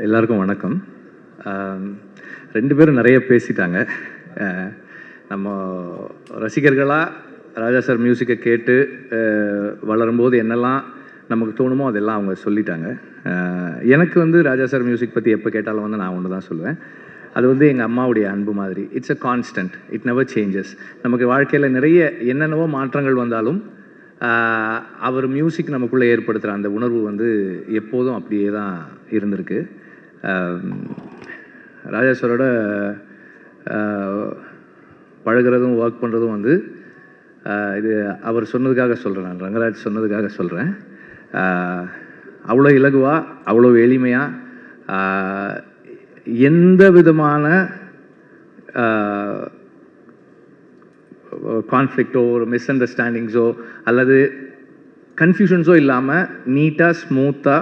எல்லாருக்கும் வணக்கம். ரெண்டு பேரும் நிறைய பேசிட்டாங்க. நம்ம ரசிகர்களாக ராஜா சார் மியூசிக்கை கேட்டு வளரும்போது என்னெல்லாம் நமக்கு தோணுமோ அதெல்லாம் அவங்க சொல்லிட்டாங்க. எனக்கு வந்து ராஜா சார் மியூசிக் பற்றி எப்போ கேட்டாலும் வந்து நான் ஒன்று தான் சொல்லுவேன். அது வந்து எங்கள் அம்மாவுடைய அன்பு மாதிரி. It's a constant, it never changes. நமக்கு வாழ்க்கையில் நிறைய என்னென்னவோ மாற்றங்கள் வந்தாலும் அவர் மியூசிக் நமக்குள்ளே ஏற்படுத்துகிற அந்த உணர்வு வந்து எப்போதும் அப்படியே தான் இருந்திருக்கு. ராஜா சாரோட பழகிறதும் ஒர்க் பண்ணுறதும் வந்து இது அவர் சொன்னதுக்காக சொல்கிறேன், நான் ரங்கராஜ் சொன்னதுக்காக சொல்கிறேன். அவ்வளோ இலகுவாக, அவ்வளோ எளிமையாக, எந்த விதமான கான்ஃப்ளிக்டோ ஒரு மிஸ் அண்டர்ஸ்டாண்டிங்ஸோ அல்லது கன்ஃபியூஷன்ஸோ இல்லாமல் நீட்டாக ஸ்மூத்தாக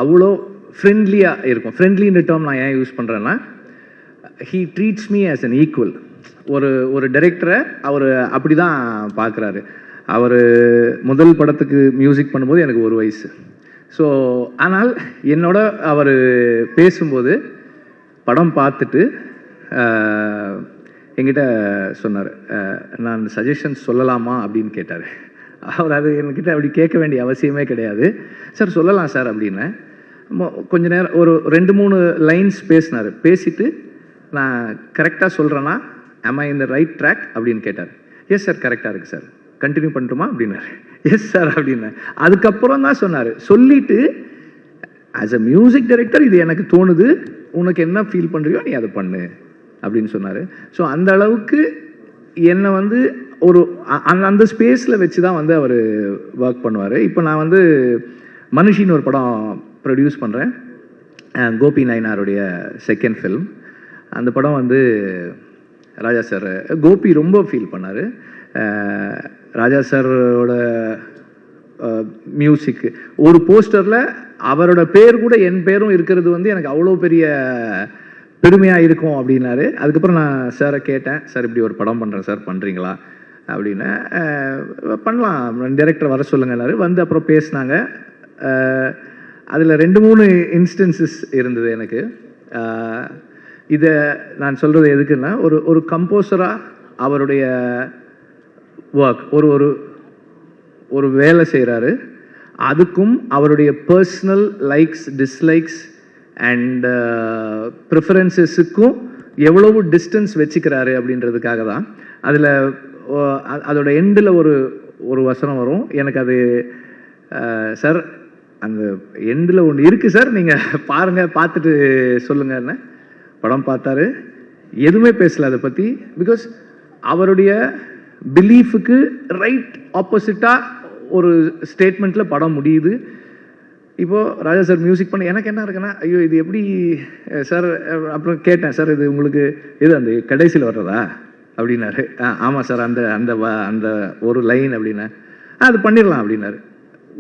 அவ்வளோ ஃப்ரெண்ட்லியாக இருக்கும். ஃப்ரெண்ட்லின்ற டேர்ம் நான் ஏன் யூஸ் பண்ணுறேன்னா, he treats me as an equal. ஒரு டைரக்டரை அவர் அப்படி தான் பார்க்குறாரு. அவர் முதல் படத்துக்கு மியூசிக் பண்ணும்போது எனக்கு 1 வயசு. ஸோ ஆனால் என்னோட அவர் பேசும்போது படம் பார்த்துட்டு என்கிட்ட சொன்னார், நான் சஜஷன்ஸ் சொல்லலாமா அப்படின்னு கேட்டார். அவர் அது என்கிட்ட அப்படி கேட்க வேண்டிய அவசியமே கிடையாது. சார் சொல்லலாம் சார் அப்படின்னு கொஞ்ச நேரம் ஒரு 2-3 லைன்ஸ் பேசினார். பேசிட்டு நான் கரெக்டாக சொல்கிறேன்னா am I in the right track அப்படின்னு கேட்டார். எஸ் சார் கரெக்டாக இருக்குது சார், கண்டினியூ பண்ணட்டுமா அப்படின்னாரு. எஸ் சார் அப்படின்னு அதுக்கப்புறம் தான் சொன்னார். சொல்லிவிட்டு ஆஸ் அ மியூசிக் டைரக்டர் இது எனக்கு தோணுது, உனக்கு என்ன ஃபீல் பண்ணுறியோ நீ அதை பண்ணு அப்படின்னு சொன்னார். ஸோ அந்த அளவுக்கு என்னை வந்து ஒரு அந்த ஸ்பேஸில் வச்சு தான் வந்து அவர் ஒர்க் பண்ணுவார். இப்போ நான் வந்து மனுஷின்னு ஒரு படம் ப்ரொடியூஸ் பண்ணுறேன், கோபி நயனாருடைய செகண்ட் ஃபில்ம். அந்த படம் வந்து ராஜா சார், கோபி ரொம்ப ஃபீல் பண்ணார். ராஜா சாரோட மியூசிக் ஒரு போஸ்டரில் அவரோட பேர் கூட என் பேரும் இருக்கிறது வந்து எனக்கு அவ்வளோ பெரிய பெருமையாக இருக்கும் அப்படின்னாரு. அதுக்கப்புறம் நான் சாரை கேட்டேன், சார் இப்படி ஒரு படம் பண்ணுறேன் சார், பண்ணுறீங்களா அப்படின்னு. பண்ணலாம், டைரக்டர் வர சொல்லுங்கன்னாரு. வந்து அப்புறம் பேசினாங்க. அதில் 2-3 இன்ஸ்டன்சஸ் இருந்தது எனக்கு. இதை நான் சொல்கிறது எதுக்குன்னா, ஒரு கம்போசராக அவருடைய ஒர்க் ஒரு வேலை செய்கிறாரு, அதுக்கும் அவருடைய பர்சனல் லைக்ஸ் டிஸ்லைக்ஸ் அண்ட் ப்ரிஃபரன்சஸுக்கும் எவ்வளவு டிஸ்டன்ஸ் வச்சுக்கிறாரு அப்படின்றதுக்காக தான். அதில் அதோட எண்டில் ஒரு வசனம் வரும். எனக்கு அது சார் அந்த எண்டில் ஒன்று இருக்குது சார், நீங்கள் பாருங்கள், பார்த்துட்டு சொல்லுங்கன்னு. படம் பார்த்தாரு, எதுவுமே பேசலை அதை பற்றி. பிகாஸ் அவருடைய பிலீஃபுக்கு ரைட் ஆப்போசிட்டாக ஒரு ஸ்டேட்மெண்ட்டில் படம் முடியுது. இப்போது ராஜா சார் மியூசிக் பண்ண எனக்கு என்ன இருக்குன்னா, ஐயோ இது எப்படி சார். அப்புறம் கேட்டேன், சார் இது உங்களுக்கு இது அந்த கடைசியில் வர்றதா அப்படின்னாரு. ஆமாம் சார், அந்த அந்த அந்த ஒரு லைன் அப்படின்னா அது பண்ணிடலாம் அப்படின்னாரு.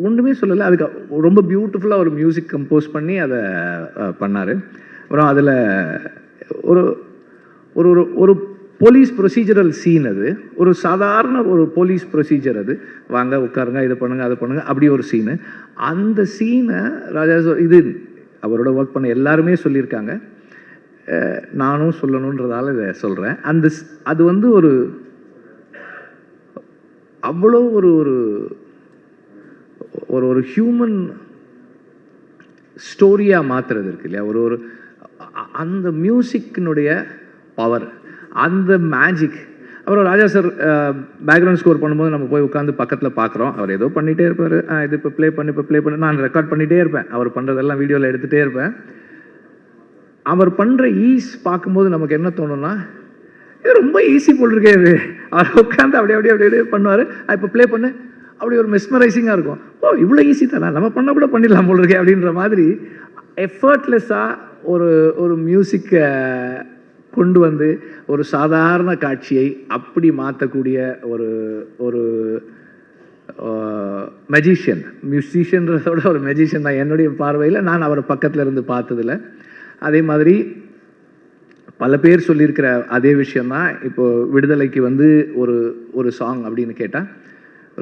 ஒன்றுமே சொல்லலை. அதுக்கு ரொம்ப பியூட்டிஃபுல்லாக ஒரு மியூசிக் கம்போஸ் பண்ணி அதை பண்ணார். அப்புறம் அதில் ஒரு ஒரு ஒரு போலீஸ் ப்ரொசீஜரல் சீன். அது ஒரு சாதாரண ஒரு போலீஸ் ப்ரொசீஜர். அது வாங்க உட்காருங்க, இதை பண்ணுங்க அதை பண்ணுங்க, அப்படி ஒரு சீனு. அந்த சீனை ராஜா இது அவரோட ஒர்க் பண்ண எல்லாருமே சொல்லியிருக்காங்க, நானும் சொல்லணுன்றதால இதை சொல்கிறேன். அது வந்து அவ்வளோ ஒரு ஒரு ஹியூமன் ஸ்டோரியாக மாற்றுறது இருக்கு இல்லையா. அந்த மியூசிக்கினுடைய பவர், அந்த மேஜிக். அப்புறம் ராஜா சார் பேக்ரவுண்ட் ஸ்கோர் பண்ணும்போது நம்ம போய் உட்காந்து பக்கத்தில் பார்க்குறோம். அவர் ஏதோ பண்ணிகிட்டே இருப்பார். இது இப்போ ப்ளே பண்ணி நான் ரெக்கார்ட் பண்ணிகிட்டே இருப்பேன். அவர் பண்ணுறதெல்லாம் வீடியோவில் எடுத்துகிட்டே இருப்பேன். அவர் பண்ணுற ஈஸ் பார்க்கும்போது நமக்கு என்ன தோணும்னா, இது ரொம்ப ஈஸி போல் இருக்கே இது. அவர் உட்காந்து அப்படியே பண்ணுவார். இப்போ ப்ளே பண்ணு, அப்படி ஒரு மெஸ்மரைசிங்காக இருக்கும். ஓ இவ்வளோ ஈஸி தானே, நம்ம பண்ண கூட பண்ணிடலாம் போல் இருக்கே அப்படின்ற மாதிரி எஃபர்ட்லெஸ்ஸாக ஒரு மியூசிக்கை கொண்டு வந்து ஒரு சாதாரண காட்சியை அப்படி மாற்றக்கூடிய ஒரு மெஜிஷியன். மியூசிஷியன்றதோட ஒரு மெஜிஷியன் தான் என்னுடைய பார்வையில். நான் அவரை பக்கத்தில் இருந்து பார்த்ததில்ல. அதே மாதிரி பல பேர் சொல்லியிருக்கிற அதே விஷயந்தான். இப்போது விடுதலைக்கு வந்து ஒரு சாங் அப்படின்னு கேட்டால்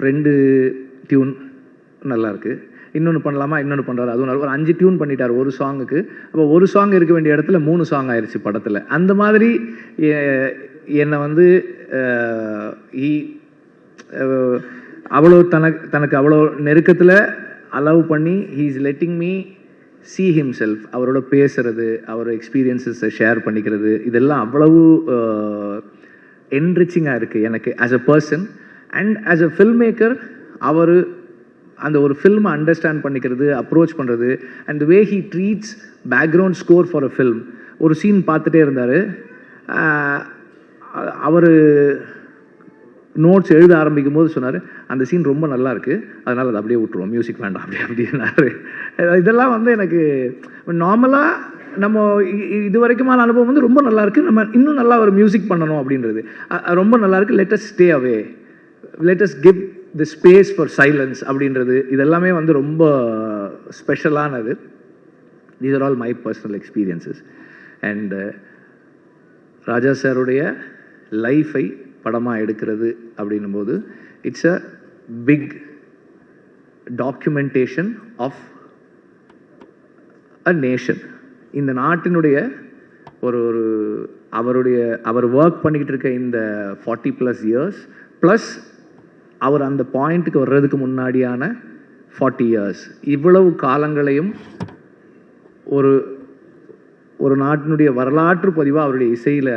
2 டியூன் நல்லாயிருக்கு. இன்னொன்று பண்ணலாமா, இன்னொன்று பண்ணுறாரு, அதுவும் ஒரு 5 டியூன் பண்ணிட்டார் ஒரு சாங்குக்கு. அப்போ ஒரு சாங் இருக்க வேண்டிய இடத்துல 3 சாங் ஆயிடுச்சு படத்தில். அந்த மாதிரி என்னை வந்து அவ்வளோ தனக்கு அவ்வளோ நெருக்கத்தில் அலோவ் பண்ணி he is letting me see himself, அவரோட பேசுறது, அவரோட எக்ஸ்பீரியன்ஸஸை ஷேர் பண்ணிக்கிறது, இதெல்லாம் அவ்வளவு என்ரிச்சிங்காக இருக்குது எனக்கு as a person. And as a film maker அவர் அந்த ஒரு ஃபில்மை அண்டர்ஸ்டாண்ட் பண்ணிக்கிறது, அப்ரோச் பண்ணுறது, and way he treats background score for a film. ஒரு சீன் பார்த்துட்டே இருந்தார், அவர் நோட்ஸ் எழுத ஆரம்பிக்கும் போது சொன்னார், அந்த சீன் ரொம்ப நல்லா இருக்குது, அதனால் அதை அப்படியே விட்டுருவோம், மியூசிக் வேண்டாம் அப்படின்னாரு. இதெல்லாம் வந்து எனக்கு நார்மலாக நம்ம இது வரைக்குமான அனுபவம் வந்து ரொம்ப நல்லா இருக்குது, நம்ம இன்னும் நல்லா ஒரு மியூசிக் பண்ணணும் அப்படின்றது ரொம்ப நல்லா இருக்குது. Let us stay away, let us give the space for silence அப்படின்றது, இதெல்லாமே வந்து ரொம்ப ஸ்பெஷலானது. These are all my personal experiences. And Raja சாருடைய லைஃபை படமாக எடுக்கிறது அப்படின்னும் போது it's a big documentation of a nation. இந்த நாட்டினுடைய அவர் ஒர்க் பண்ணிக்கிட்டு இருக்க இந்த 40+ இயர்ஸ் ப்ளஸ் அவர் அந்த பாயிண்ட்டுக்கு வர்றதுக்கு முன்னாடியான 40 இயர்ஸ், இவ்வளவு காலங்களையும் ஒரு நாட்டினுடைய வரலாற்று பதிவாக அவருடைய இசையில்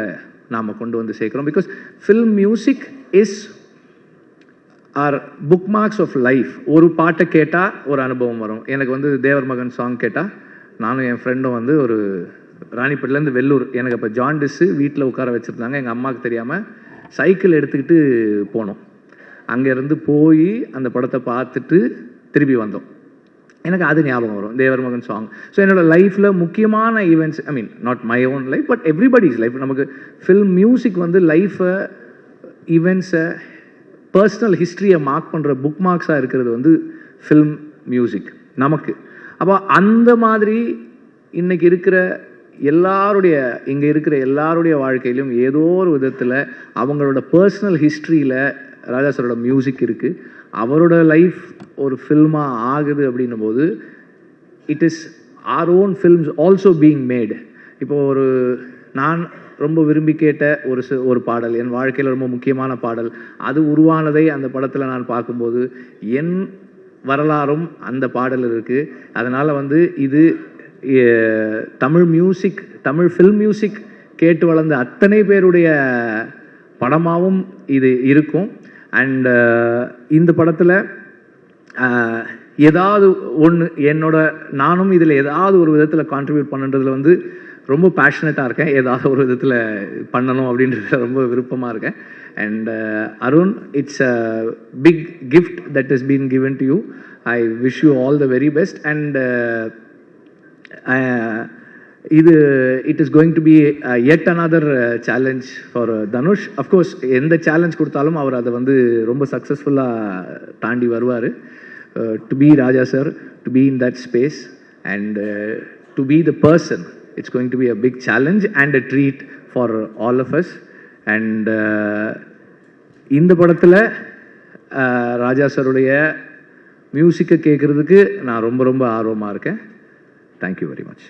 நாம் கொண்டு வந்து சேர்க்குறோம். Because film music is are bookmarks of life. ஒரு பாட்டை கேட்டால் ஒரு அனுபவம் வரும். எனக்கு வந்து தேவர் மகன் சாங் கேட்டால், நானும் என் ஃப்ரெண்டும் வந்து ஒரு ராணிப்பேட்டிலேருந்து வெள்ளூர், எனக்கு அப்போ ஜாண்டிஸு, வீட்டில் உட்கார வச்சுருந்தாங்க, எங்கள் அம்மாவுக்கு தெரியாமல் சைக்கிள் எடுத்துக்கிட்டு போனோம். அங்கேருந்து போய் அந்த படத்தை பார்த்துட்டு திரும்பி வந்தோம். எனக்கு அது ஞாபகம் வரும், தேவர் மகன் சாங். ஸோ என்னோடய லைஃப்பில் முக்கியமான events, I mean not my own life but everybody's life. நமக்கு ஃபில்ம் மியூசிக் வந்து லைஃப்பை, ஈவெண்ட்ஸை, பர்சனல் ஹிஸ்ட்ரியை மார்க் பண்ணுற புக் மார்க்ஸாக இருக்கிறது வந்து ஃபில்ம் மியூசிக் நமக்கு. அப்போ அந்த மாதிரி இன்றைக்கி இருக்கிற இங்கே இருக்கிற எல்லாருடைய வாழ்க்கையிலும் ஏதோ ஒரு விதத்தில் அவங்களோட பர்சனல் ஹிஸ்ட்ரியில் ராஜா சாரோட மியூசிக் இருக்குது. அவரோட லைஃப் ஒரு ஃபில்மாக ஆகுது அப்படின்னும் போது it is our own films also being mat. இப்போது நான் ரொம்ப விரும்பி கேட்ட ஒரு பாடல், என் வாழ்க்கையில் ரொம்ப முக்கியமான பாடல், அது உருவானதை அந்த படத்தில் நான் பார்க்கும்போது என் வரலாறும் அந்த பாடல் இருக்குது. அதனால் வந்து இது Tamil music, Tamil film music கேட்டு வளர்ந்த அத்தனை பேருடைய படமாகவும் இது இருக்கும். அண்ட் இந்த படத்தில் ஏதாவது ஒன்று நானும் இதில் ஏதாவது ஒரு விதத்தில் கான்ட்ரிபியூட் பண்ணுறதுல வந்து ரொம்ப பேஷனட்டாக இருக்கேன். ஏதாவது ஒரு விதத்தில் பண்ணணும் அப்படின்றதுல ரொம்ப விருப்பமாக இருக்கேன். And Arun, it's a big gift that is been given to you. I wish you all the very best. And it is going to be yet another challenge for Dhanush. Of course, எந்த challenge கொடுத்தாலும் அவர் அதை வந்து ரொம்ப சக்ஸஸ்ஃபுல்லாக தாண்டி வருவார். To be Raja sir, to be in that space and to be the person, it's going to be a big challenge and a treat for all of us. And இந்த படத்தில் ராஜா சாருடைய மியூசிக்கை கேட்குறதுக்கு நான் ரொம்ப ரொம்ப ஆர்வமாக இருக்கேன். Thank you very much.